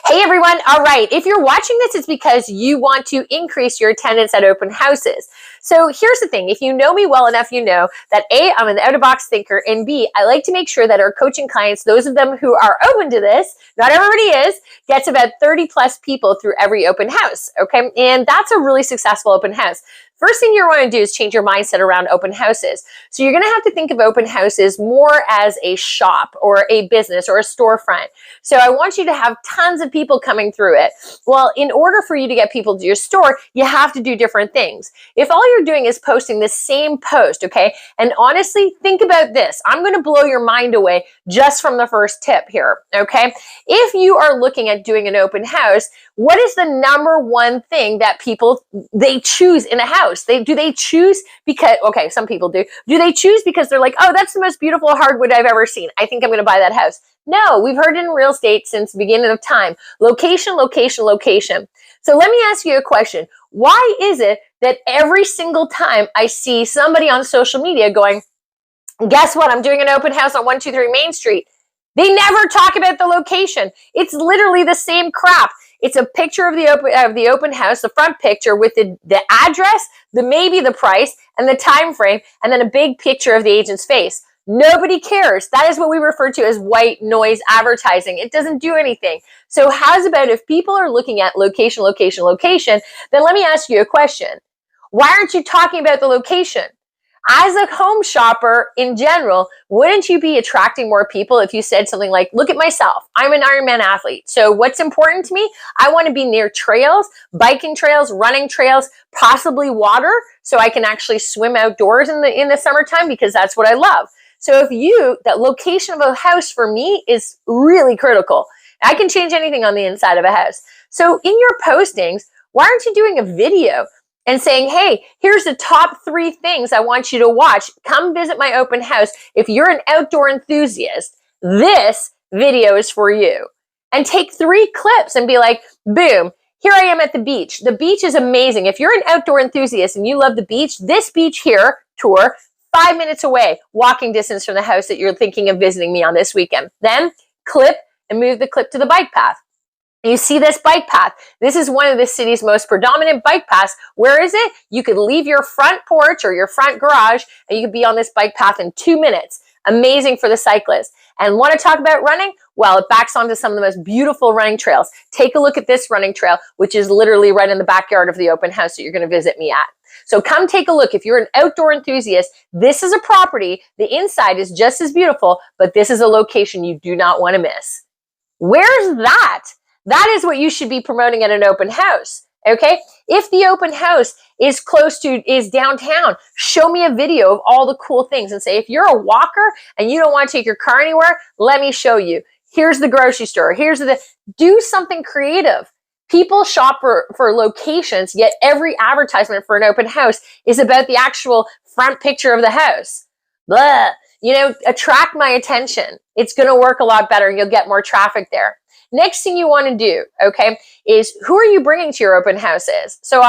Hey everyone, all right, if you're watching this, it's because you want to increase your attendance at open houses. So here's the thing, if you know me well enough, you know that A, I'm an out-of-box thinker, and B, I like to make sure that our coaching clients, those of them who are open to this, not everybody is, gets about 30 plus people through every open house, okay? And that's a really successful open house. First thing you want to do is change your mindset around open houses. So you're going to have to think of open houses more as a shop or a business or a storefront. So I want you to have tons of people coming through it. Well, in order for you to get people to your store, you have to do different things. If all you're doing is posting the same post, okay, and honestly, think about this. I'm going to blow your mind away just from the first tip here, okay? If you are looking at doing an open house, what is the number one thing that people, they choose in a house? Do they choose because, okay, some people do. Do they choose because they're like, oh, that's the most beautiful hardwood I've ever seen. I think I'm going to buy that house. No, we've heard it in real estate since the beginning of time. Location, location, location. So let me ask you a question. Why is it that every single time I see somebody on social media going, guess what? I'm doing an open house on 123 Main Street. They never talk about the location. It's literally the same crap. It's a picture of the open house, the front picture with the address, maybe the price, and the time frame, and then a big picture of the agent's face. Nobody cares. That is what we refer to as white noise advertising. It doesn't do anything. So how's about if people are looking at location, location, location, then let me ask you a question. Why aren't you talking about the location? As a home shopper in general, wouldn't you be attracting more people if you said something like, look at myself, I'm an Ironman athlete. So what's important to me? I want to be near trails, biking trails, running trails, possibly water, so I can actually swim outdoors in the summertime because that's what I love. So that location of a house for me is really critical. I can change anything on the inside of a house. So in your postings, why aren't you doing a video and saying, hey, here's the top 3 things I want you to watch. Come visit my open house. If you're an outdoor enthusiast, this video is for you. And take 3 clips and be like, boom, here I am at the beach. The beach is amazing. If you're an outdoor enthusiast and you love the beach, this beach here, tour, 5 minutes away, walking distance from the house that you're thinking of visiting me on this weekend. Then clip and move the clip to the bike path. You see this bike path. This is one of the city's most predominant bike paths. Where is it? You could leave your front porch or your front garage and you could be on this bike path in 2 minutes. Amazing for the cyclist. And want to talk about running? Well, it backs onto some of the most beautiful running trails. Take a look at this running trail, which is literally right in the backyard of the open house that you're going to visit me at. So come take a look. If you're an outdoor enthusiast, this is a property. The inside is just as beautiful, but this is a location you do not want to miss. Where's that? That is what you should be promoting at an open house, okay? If the open house is downtown, show me a video of all the cool things and say, if you're a walker and you don't want to take your car anywhere, let me show you. Here's the grocery store. Do something creative. People shop for locations, yet every advertisement for an open house is about the actual front picture of the house. Blah. Attract my attention. It's going to work a lot better and you'll get more traffic there. Next thing you want to do, okay, is who are you bringing to your open houses? So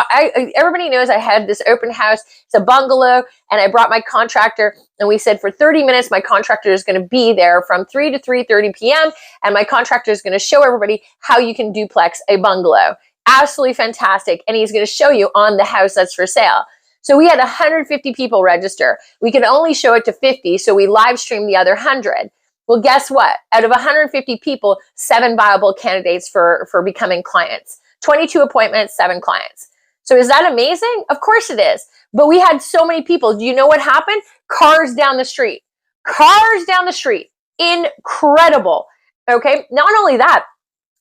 everybody knows I had this open house. It's a bungalow, and I brought my contractor, and we said for 30 minutes, my contractor is going to be there from 3 to 3:30 p.m., and my contractor is going to show everybody how you can duplex a bungalow. Absolutely fantastic, and he's going to show you on the house that's for sale. So we had 150 people register. We could only show it to 50, so we live streamed the other 100. Well, guess what? Out of 150 people, 7 viable candidates for becoming clients. 22 appointments, 7 clients. So is that amazing? Of course it is. But we had so many people. Do you know what happened? Cars down the street. Cars down the street. Incredible. Okay? Not only that,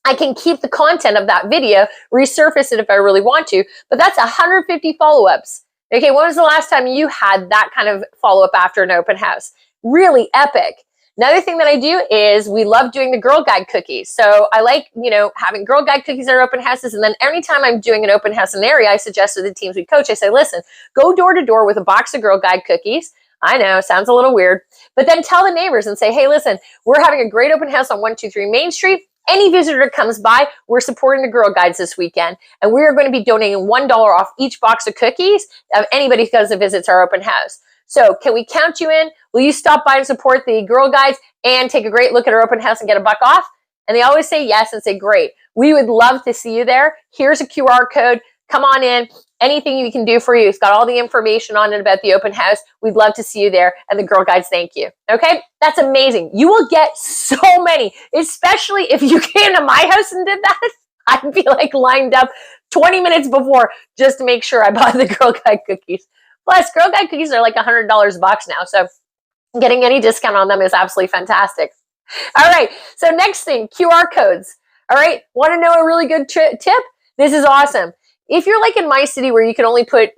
I can keep the content of that video, resurface it if I really want to, but that's 150 follow-ups. Okay, when was the last time you had that kind of follow-up after an open house? Really epic. Another thing that I do is we love doing the Girl Guide cookies. So I like, having Girl Guide cookies at our open houses. And then anytime I'm doing an open house in an area, I suggest to the teams we coach, I say, listen, go door to door with a box of Girl Guide cookies. I know, sounds a little weird. But then tell the neighbors and say, hey, listen, we're having a great open house on 123 Main Street. Any visitor that comes by, we're supporting the Girl Guides this weekend. And we are going to be donating $1 off each box of cookies of anybody who goes and visits our open house. So can we count you in? Will you stop by and support the Girl Guides and take a great look at our open house and get a buck off? And they always say yes and say, great. We would love to see you there. Here's a QR code. Come on in. Anything we can do for you. It's got all the information on it about the open house. We'd love to see you there. And the Girl Guides thank you. Okay? That's amazing. You will get so many, especially if you came to my house and did that. I'd be like lined up 20 minutes before just to make sure I bought the Girl Guide cookies. Plus, Girl Guide cookies are like $100 a box now. So getting any discount on them is absolutely fantastic. All right. So next thing, QR codes. All right. Want to know a really good tip? This is awesome. If you're like in my city where you can only put,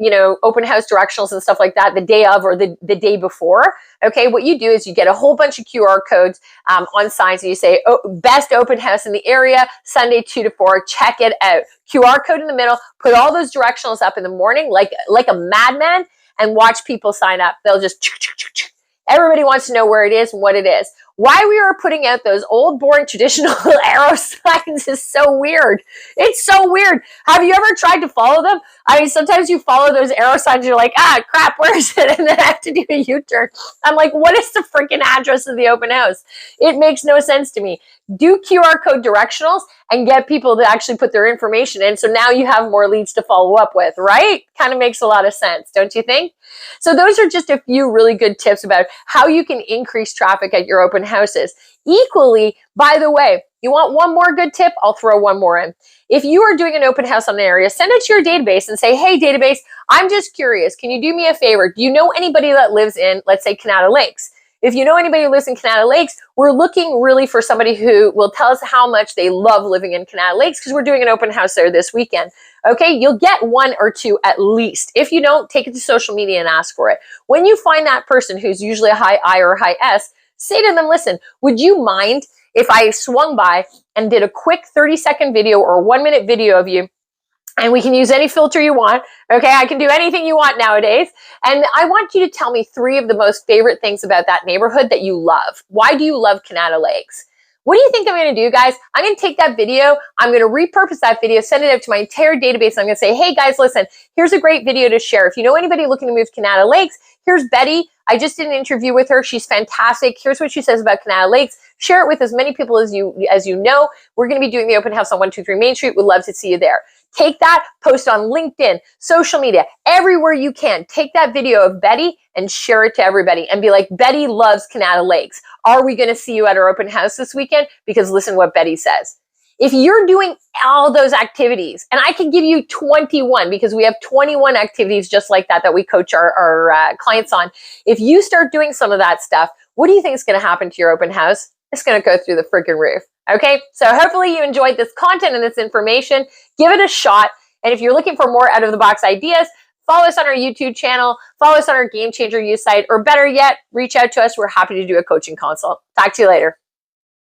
open house directionals and stuff like that the day of or the day before, okay, what you do is you get a whole bunch of QR codes on signs and you say, best open house in the area, Sunday 2 to 4, check it out. QR code in the middle, put all those directionals up in the morning like a madman and watch people sign up. They'll just, everybody wants to know where it is and what it is. Why we are putting out those old, boring, traditional arrow signs is so weird. It's so weird. Have you ever tried to follow them? I mean, sometimes you follow those arrow signs, you're like, crap, where is it? And then I have to do a U-turn. I'm like, what is the freaking address of the open house? It makes no sense to me. Do QR code directionals and get people to actually put their information in. So now you have more leads to follow up with, right? Kind of makes a lot of sense, don't you think? So those are just a few really good tips about how you can increase traffic at your open houses. Equally, by the way, you want one more good tip? I'll throw one more in. If you are doing an open house on the area, send it to your database and say, hey, database, I'm just curious. Can you do me a favor? Do you know anybody that lives in, let's say, Canada Lakes? If you know anybody who lives in Canada Lakes, we're looking really for somebody who will tell us how much they love living in Canada Lakes because we're doing an open house there this weekend. Okay, you'll get one or two at least. If you don't, take it to social media and ask for it. When you find that person who's usually a high I or high S, say to them, listen, would you mind if I swung by and did a quick 30-second video or a 1-minute video of you? And we can use any filter you want. Okay, I can do anything you want nowadays. And I want you to tell me 3 of the most favorite things about that neighborhood that you love. Why do you love Canada Lakes? What do you think I'm going to do, guys? I'm going to take that video. I'm going to repurpose that video, send it out to my entire database. I'm going to say, hey, guys, listen, here's a great video to share. If you know anybody looking to move to Canada Lakes, here's Betty. I just did an interview with her. She's fantastic. Here's what she says about Canada Lakes. Share it with as many people as you know. We're going to be doing the open house on 123 Main Street. We'd love to see you there. Take that, post on LinkedIn, social media, everywhere you can. Take that video of Betty and share it to everybody and be like, Betty loves Canada Lakes. Are we going to see you at our open house this weekend? Because listen what Betty says. If you're doing all those activities, and I can give you 21 because we have 21 activities just like that we coach our clients on. If you start doing some of that stuff, what do you think is going to happen to your open house? It's going to go through the freaking roof. Okay, so hopefully you enjoyed this content and this information. Give it a shot. And if you're looking for more out-of-the-box ideas, follow us on our YouTube channel, follow us on our Game Changer U site, or better yet, reach out to us. We're happy to do a coaching consult. Talk to you later.